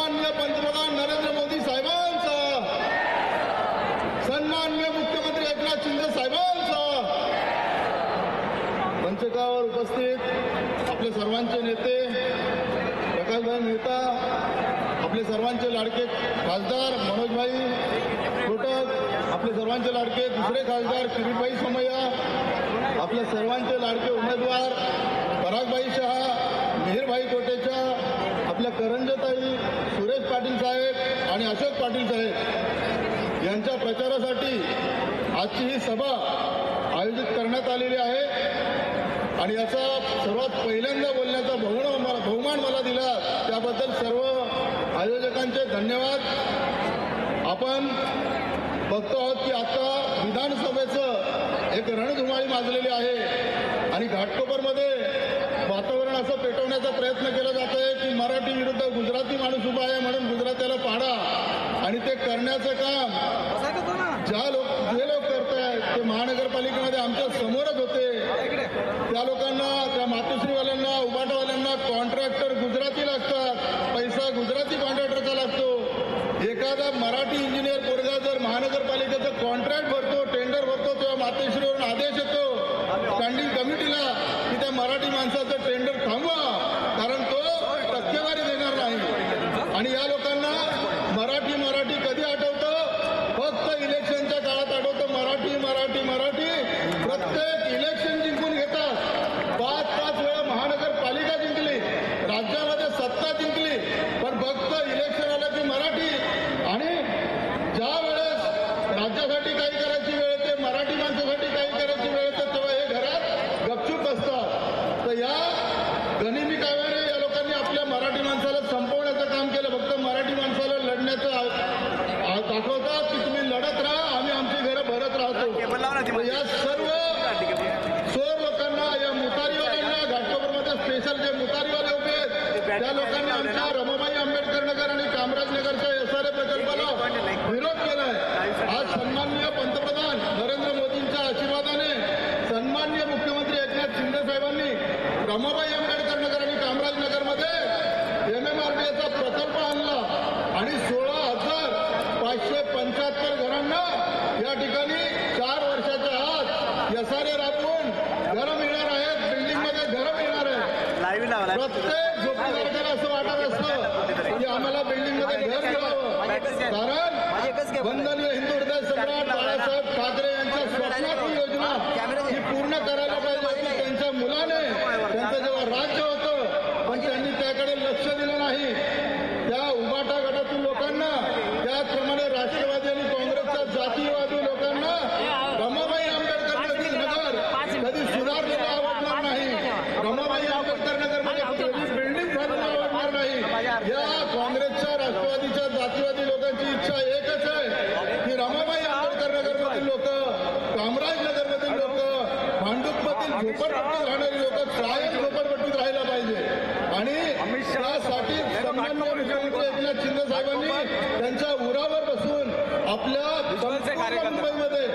सन्माननीय पंतप्रधान नरेंद्र मोदी साहेबांचा, सन्माननीय मुख्यमंत्री एकनाथ शिंदे साहेबांचा, मंचकावर उपस्थित आपले सर्वांचे नेते प्रकाशभाई मेहता, आपले सर्वांचे लाडके खासदार मनोजभाई कोटक, आपले सर्वांचे लाडके दुसरे खासदार किरीटभाई सोमय्या, आपल्या सर्वांचे लाडके उमेदवार परागभाई शहा, मिहिरभाई कोटेचा, आपल्या करंजताई, सुरेश पाटील साहेब आणि अशोक पाटील साहेब यांच्या प्रचारासाठी आजची ही सभा आयोजित करण्यात आलेली आहे आणि याचा सर्वात पहिल्यांदा बोलण्याचा बहुमान मला दिला त्याबद्दल सर्व आयोजकांचे धन्यवाद। आपण बघतो आहोत की आता विधानसभेचं एक रणधुमाळी माजलेली आहे आणि घाटकोपरमध्ये वातावरण असं पेटवण्याचा प्रयत्न केला जात आहे की मराठी विरुद्ध गुजराती माणूस उभा आहे म्हणून गुजरातीला पाडा आणि ते करण्याचं काम जे लोक करत आहेत ते महानगरपालिकेमध्ये आमच्या समोरच होते। त्या लोकांना, त्या मातोश्रीवाल्यांना, उबाटावाल्यांना कॉन्ट्रॅक्टर गुजराती लागतात, पैसा गुजराती कॉन्ट्रॅक्टरचा लागतो। एखादा मराठी इंजिनियर पोरगा जर महानगरपालिकेचं कॉन्ट्रॅक्ट भरतो, टेंडर भरतो, तेव्हा मातोश्रीवरून आदेश येतो स्टँडिंग कमिटीला की त्या मराठी माणसाचं टेंडर थांबवा कारण तो टक्केवारी देणार नाही। आणि या लोकांना मराठी कधी आठवतं? फक्त इलेक्शनच्या काळात आठवतं मराठी मराठी मराठी। प्रत्येक इलेक्शन जिंकून घेतात, 5-5 वेळा महानगरपालिका जिंकली, राज्यामध्ये सत्ता जिंकली, पण फक्त इलेक्शन आलं की मराठी। आणि ज्या वेळेस राज्यासाठी काही करायची वेळ येते, मराठी माणसासाठी काही करायची वेळ येते, तेव्हा हे घरात गपचूप बसतात। तर या गनिमी काव्याने या लोकांनी आपल्या मराठी माणसाला संपवण्याचं काम केलं। फक्त मराठी माणसाला लढण्याचं दाखवतात की तुम्ही लढत राहा, आम्ही आमची घरं भरत राहतो। या सर्व चोर लोकांना, या मुतारीवाल्यांना, घाटकोपरमध्ये स्पेशल जे मुतारीवाले उभे आहेत त्या लोकांना आमच्या रमाबाई आंबेडकर नगर आणि कामराज नगरच्या SRA प्रकल्पाला विरोध केलाय। आज सन्माननीय पंतप्रधान नरेंद्र मोदींच्या आशीर्वादाने सन्माननीय मुख्यमंत्री एकनाथ शिंदे साहेबांनी रमाबाई आंबेडकर नगर आणि कामराज नगरमध्ये MMRDAचा प्रकल्प आणला आणि 16,575 घरांना या ठिकाणी 4 वर्षाच्या आत SRA राबवून घरं मिळणार आहेत, बिल्डिंगमध्ये घरं मिळणार आहेत। प्रत्येक झोपडीधारकाला असं वाटत असतं की आम्हाला बिल्डिंगमध्ये घर मिळावं, कारण वंदनीय हिंदू हृदय सम्राट बाळासाहेब ठाकरे यांच्या स्वप्नातली योजना ही पूर्ण करायला पाहिजे होती त्यांच्या मुलाने। त्यांचं जेव्हा राज्य होतं पण त्यांनी त्याकडे लक्ष दिलं नाही। त्या उबाटा गटातील लोकांना, त्याचप्रमाणे राष्ट्रवादी आणि काँग्रेसच्या जातीयवादी लोकांना रमाबाई आंबेडकर नगर कधी सुधारलेलं आवडणार नाही, रमाबाई आंबेडकर नगरमध्ये बिल्डिंग झालेलं आवडणार नाही। या काँग्रेसच्या, राष्ट्रवादीच्या, जातीवादी लोकांची इच्छा एकच आहे की रमाबाई आंबेडकर नगरमधील लोक, कामराज नगरमधील लोक, भांडूपमधील झोपडपट्टीत राहणारी लोक कायम झोपडपट्टीत राहायला पाहिजे। आणि त्यासाठी सन्माननीय मुख्यमंत्री एकनाथ शिंदे साहेबांनी त्यांच्या उरावर बसून आपल्या मुंबईमध्ये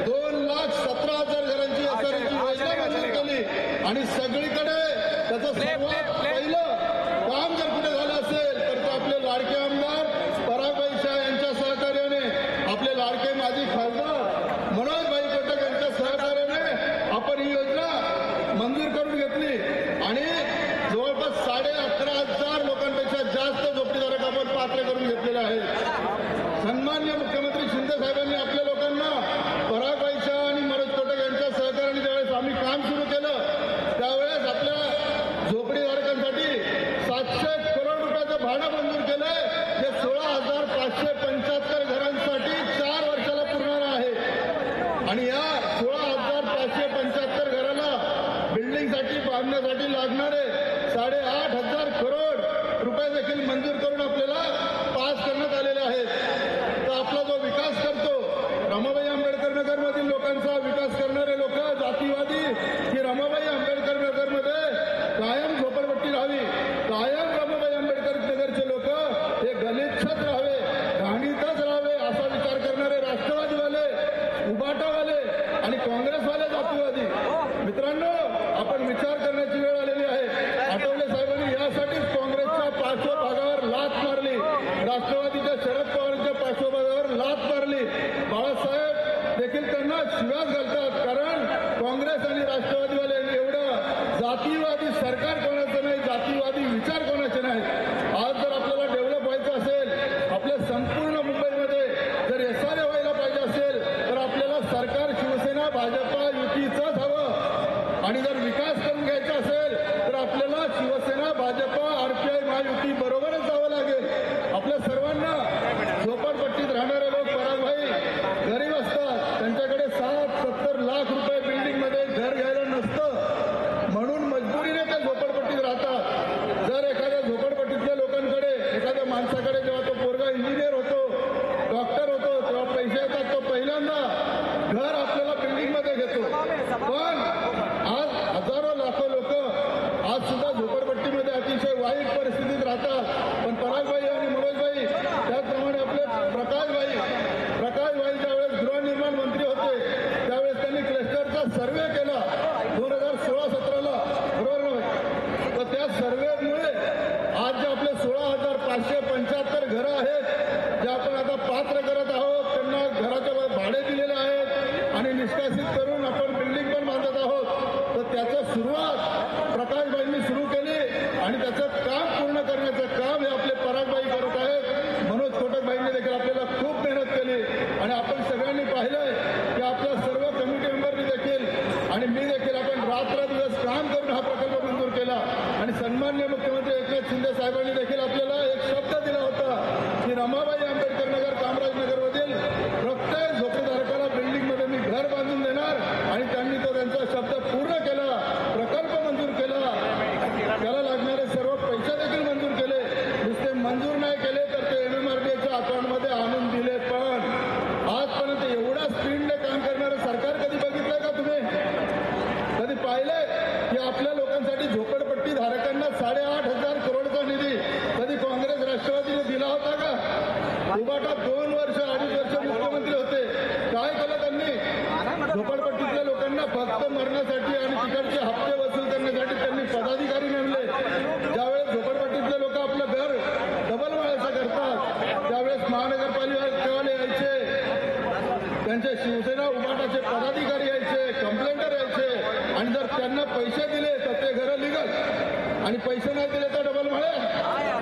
2,17,000 घरांची SRAची योजना मंजूर केली आणि सगळीकडे त्याचं सर्वात पहिलं काम जर कुठे झालं असेल तर ते आपले लाडके आमदार परागभाई शहा यांच्या सहकार्याने, आपले लाडके माजी खासदार मनोजभाई कोटक यांच्या सहकार्याने आपण ही योजना मंजूर करून घेतली आणि जवळपास 11,500 लोकांपेक्षा जास्त झोपडीधारक आपण पात्र करून घेतलेले आहेत। सन्माननीय मुख्यमंत्री शिंदे साहेबांनी आपल्या लोकांना परागभाई शहा आणि मनोज कोटक यांच्या सहकार्याने ज्यावेळेस आम्ही काम सुरू केलं त्यावेळेस आपल्या झोपडीधारकांसाठी 700 करोड रुपयाचं भाडं मंजूर केलंय, जे 16,575 घरांसाठी 4 वर्षाला पुरणार आहे। आणि या 16,575 घराला बिल्डिंगसाठी बांधण्यासाठी लागणारे 8,500 करोड रुपये देखील मंजूर करून आपल्याला पास करण्यात आलेले आहेत। तर आपला जो विकास करतो, रमाबाई आंबेडकर नगरमधील लोकांचा विकास करणारे लोक जातीवादी की रमाबाई आंबेडकर नगरमध्ये कायम झोपडपट्टी राहावी, कायम रमाबाई आंबेडकर नगरचे लोक हे गलिच्छच राहावे, घाणीतच राहावे असा विचार करणारे राष्ट्रवादीवाले, उबाटावाले आणि काँग्रेसवाले जातीवादी मित्रांनो, आपण विचार करण्याची वेळ आलेली आहे। आठवले साहेबांनी यासाठीच काँग्रेसच्या 5व्या भागावर लाथ मारली राष्ट्रवादीच्या शरद पवारांच्या पार्श्वभूमीवर लाथ मारली, बाळासाहेब देखील त्यांना शिव्याच घालतात. कारण काँग्रेस आणि राष्ट्रवादीवाले एवढं जातीवादी सरकार कोणाचं नाही, जातीवादी विचार कोणाचे नाही. आज जर आपल्याला डेव्हलप व्हायचं असेल, आपल्या संपूर्ण मुंबईमध्ये जर SRA व्हायला पाहिजे असेल तर आपल्याला सरकार शिवसेना भाजपा युतीचंच हवं. आणि जर विकास करून घ्यायचा असेल तर आपल्याला शिवसेना भाजपा RPI महायुती बरोबरच जावं लागेल. आपल्या सर्वांना झोपडपट्टीत राहणारे लोक परागभाई गरीब असतात, त्यांच्याकडे 60-70 लाख रुपये बिल्डिंगमध्ये घर घ्यायला नसतं, म्हणून मजबुरीने ते झोपडपट्टीत राहतात. जर एखाद्या झोपडपट्टीतल्या लोकांकडे, एखाद्या माणसाकडे जेव्हा तो पोरगा इंजिनियर होतो, डॉक्टर होतो, तेव्हा पैसे येतात, तो पहिल्यांदा घर आपल्याला बिल्डिंगमध्ये घेतो. पण आज हजारो लाखो लोक आज सुद्धा झोपडपट्टीमध्ये अतिशय वाईट परिस्थितीत राहतात. पण परागभाई आणि मनोजभाई, त्याचप्रमाणे आपले प्रकाशभाई ज्यावेळेस गृहनिर्माण मंत्री होते त्यावेळेस त्यांनी क्लस्टरचा सर्वे केला 2016-17ला, बरोबर नव्हे? तर त्या सर्वेमुळे आज जे आपले 16,575 घरं आहेत, जे आपण आता पात्र करत आहोत, त्यांना घराच्या भाडे दिलेले आहेत आणि निष्कासित करून आपण बिल्डिंग पण बांधत आहोत. तर त्याचं सुरुवात प्रकाशभाईंनी सुरू केली आणि त्याचं काम पूर्ण करण्याचं काम हे आपले परागभाई करत आहेत. मनोज कोटकभाईंनी देखील आपल्याला खूप मेहनत केली आणि आपण सगळ्यांनी पाहिलंय की आपल्या सर्व कमिटी मेंबरनी देखील आणि मी देखील आपण रात्रदिवस काम करून हा प्रकल्प मंजूर केला. आणि सन्माननीय मुख्यमंत्री एकनाथ शिंदे साहेबांनी देखील आपल्याला एक शब्द दिला होता की रमाबाई आंबेडकर नगर कामराज नगरमधील प्रत्येक झोपडीधारकाला बिल्डिंगमध्ये मी घर बांधून देणार. आणि त्यांनी तो त्यांचा शब्द पूर्ण केला, प्रकल्प मंजूर केला, त्याला लागणारे सर्व पैसे देखील मंजूर केले. नुसते मंजूर नाही केले तर ते MMRDAच्या अकाउंटमध्ये आणून दिले. पण आजपर्यंत एवढ्या स्पीडने काम करणारं सरकार कधी बघितलंय का तुम्ही? कधी पाहिलंय की आपल्या लोकांसाठी झोपडपट्टी धारकांना 8,500 करोडचा निधी कधी काँग्रेस राष्ट्रवादीने दिला होता का? उबाटा 2 वर्ष 2.5 वर्ष मुख्यमंत्री होते, काय केलं त्यांनी? झोपडपट्टीतल्या लोकांना फक्त मरण्यासाठी आणि तिकडचे हप्ते वसूल करण्यासाठी त्यांनी पदाधिकारी नेमले. ज्यावेळेस झोपडपट्टीतले लोक आपलं घर डबल माळ्याचं करतात त्यावेळेस महानगरपालिकेवाले यायचे, त्यांचे शिवसेना उबाटाचे पदाधिकारी यायचे, कंप्लेंटर यायचे आणि जर त्यांना पैसे दिले तर ते घरं लिगल आणि पैसे नाही दिले तर डबल माळे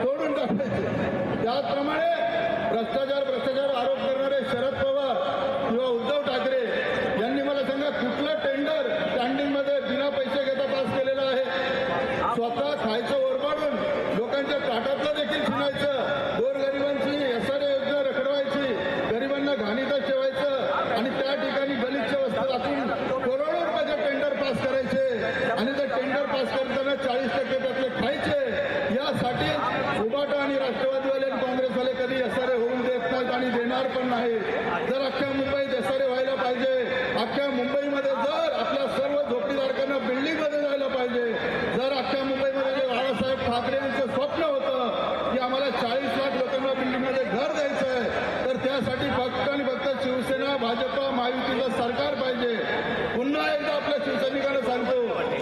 तोडून टाकायचे. त्याचप्रमाणे भ्रष्टाचार आरोप करणारे शरद पवार किंवा उद्धव ठाकरे यांनी मला सांगा कुठलं टेंडर स्टँडिंगमध्ये बिना पैसे घेता पास केलेलं आहे? स्वतः खायचं ओरबाडून लोकांच्या ताटातलं देखील फिरायचं, गोरगरिबांची SRA योजना रखडवायची, गरिबांना घाणीतच ठेवायचं आणि त्या ठिकाणी गलिच्छ वस्तू दाखवून करोडो रुपयाचे टेंडर पास करायचे आणि ते टेंडर पास करताना 40% त्यातले खायचे. यासाठी उबाटा आणि राष्ट्रवादीवाले आणि काँग्रेसवाले कधी SRA होऊन देत नाहीत आणि देणार पण नाही. जर अख्ख्या मुंबईत SRA व्हायला पाहिजे, अख्ख्या मुंबईमध्ये जर आपल्या सर्व झोपडीधारकांना बिल्डिंगमध्ये जायला पाहिजे, जर अख्ख्या मुंबईमध्ये जे बाळासाहेब ठाकरे यांचं स्वप्न होतं की आम्हाला 40 लाख लोकांना बिल्डिंगमध्ये घर द्यायचं आहे, तर त्यासाठी फक्त आणि फक्त शिवसेना भाजपा महायुतीचं सरकार पाहिजे. पुन्हा एकदा आपल्या शिवसैनिकांना सांगतो,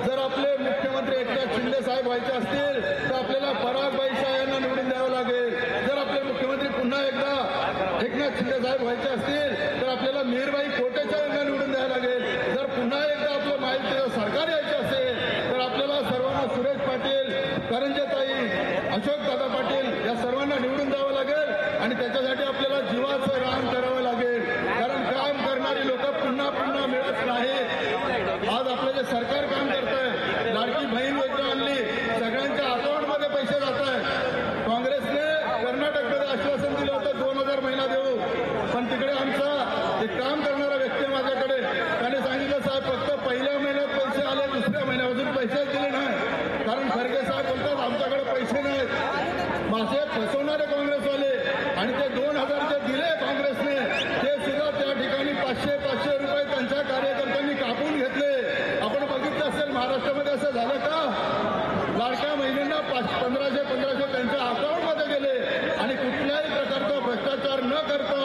जर आपले मुख्यमंत्री एकनाथ शिंदे साहेब व्हायचे असतील तर आपल्याला परागभाई यांना निवडून द्यावं लागेल. जर आपले मुख्यमंत्री पुन्हा एकदा एकनाथ शिंदे साहेब व्हायचे असतील तर आपल्याला मिहीरबाई कोटेचा यांना निवडून द्यावं लागेल. जर पुन्हा एकदा आपलं महायुतीचं सरकार यायचं असेल तर आपल्याला सर्वांना सुरेश पाटील, करंजेताई, अशोकदादा पाटील या सर्वांना निवडून द्यावं लागेल आणि त्याच्यासाठी आपल्याला जीवाचं रान करावं लागेल. कारण काम करणारी लोक पुन्हा पुन्हा मिळत नाहीत. आज आपलं जे सरकार काम करत आहे, लाडकी बहीण योजना आणली, सगळ्यांच्या अकाउंटमध्ये पैसे जात आहेत. काँग्रेसने कर्नाटकमध्ये आश्वासन दिलं होतं 2,000 महिना देऊ, पण तिकडे आमचा एक काम करणारा व्यक्ती आहे माझ्याकडे, त्याने सांगितलं साहेब फक्त पहिल्या महिन्यात पैसे आले, दुसऱ्या महिन्यापासून पैसेच दिले नाही. कारण खरगे साहेब बोलतात आमच्याकडे पैसे नाहीत. माझे फसवणारे काँग्रेसवाले आणि ते 2,000 जे दिले काँग्रेसने ते सुद्धा त्या ठिकाणी 500 रुपये त्यांच्या कार्यकर्त्यांनी कापून घेतले. आपण बघितलं असेल महाराष्ट्रामध्ये असं झालं का? लाडक्या महिलांना 1,500 त्यांच्या अकाउंटमध्ये गेले आणि कुठल्याही प्रकारचा भ्रष्टाचार न करता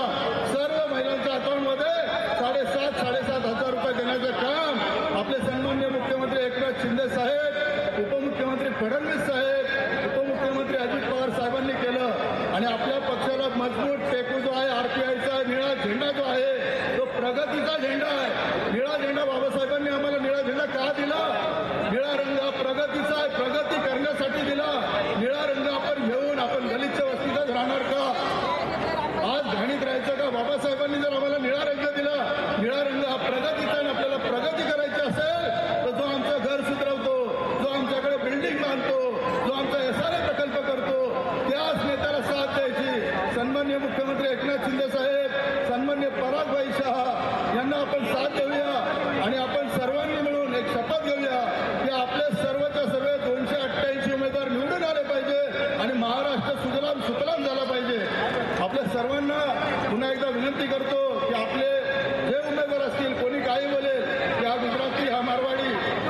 सर्व महिलांच्या अकाउंटमध्ये 7,500 रुपये देण्याचं काम आपले सन्माननीय मुख्यमंत्री एकनाथ शिंदे साहेब, उपमुख्यमंत्री फडणवीस साहेब, उपमुख्यमंत्री अजित पवार साहेबांनी केलं आणि आपल्या पक्षाला का दिला? निळा रंग हा प्रगतीचा आहे, प्रगती करण्यासाठी दिला. निळा रंग आपण घेऊन आपण गलिच्छ वस्तीतच राहणार का? आज घाणीत राहायचं का? बाबासाहेबांनी जर आम्हाला निळा रंग दिला, निळा रंग हा प्रगतीचा आणि आपल्याला प्रगती करायची असेल तर जो आमचं घर सुधरवतो, जो आमच्याकडे बिल्डिंग बांधतो, जो आमचा SRA प्रकल्प करतो, त्याच नेत्याला साथ द्यायची. सन्माननीय मुख्यमंत्री एकनाथ शिंदे साहेब, सन्माननीय परागभाई शहा यांना आपण साथ देऊया आणि आपण सर्वांनी मिळून एक शपथ घेऊया की आपले सर्वच्या सर्व 288 उमेदवार निवडून आले पाहिजे आणि महाराष्ट्र सुजलाम सुफलाम झाला पाहिजे. आपल्या सर्वांना पुन्हा एकदा विनंती करतो की आपले जे उमेदवार असतील, कोणी काही बोलेल की हा गुजराती हा मारवाडी,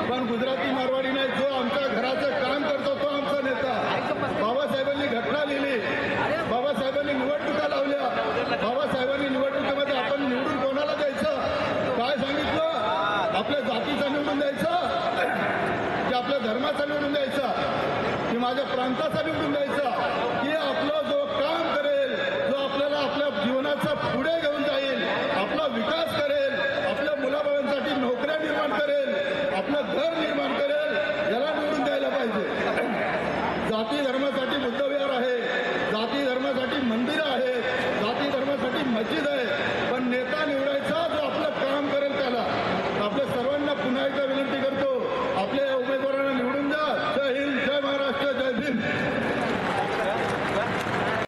पण गुजराती मारवाडी नाही, जो आमच्या घराचं काम करतो तो आमचा नेता. बाबासाहेबांनी घटना लिहिली, बाबासाहेबांनी निवडणुका लावल्या, बाबासाहेबांनी निवडणुकीमध्ये आपण निवडून कोणाला द्यायचं? काय सांगितलं? आपल्या जातीचा निवडून द्यायचा की आपल्या धर्माचा निवडून द्यायचा की माझ्या प्रांताचा निवडून द्यायचा?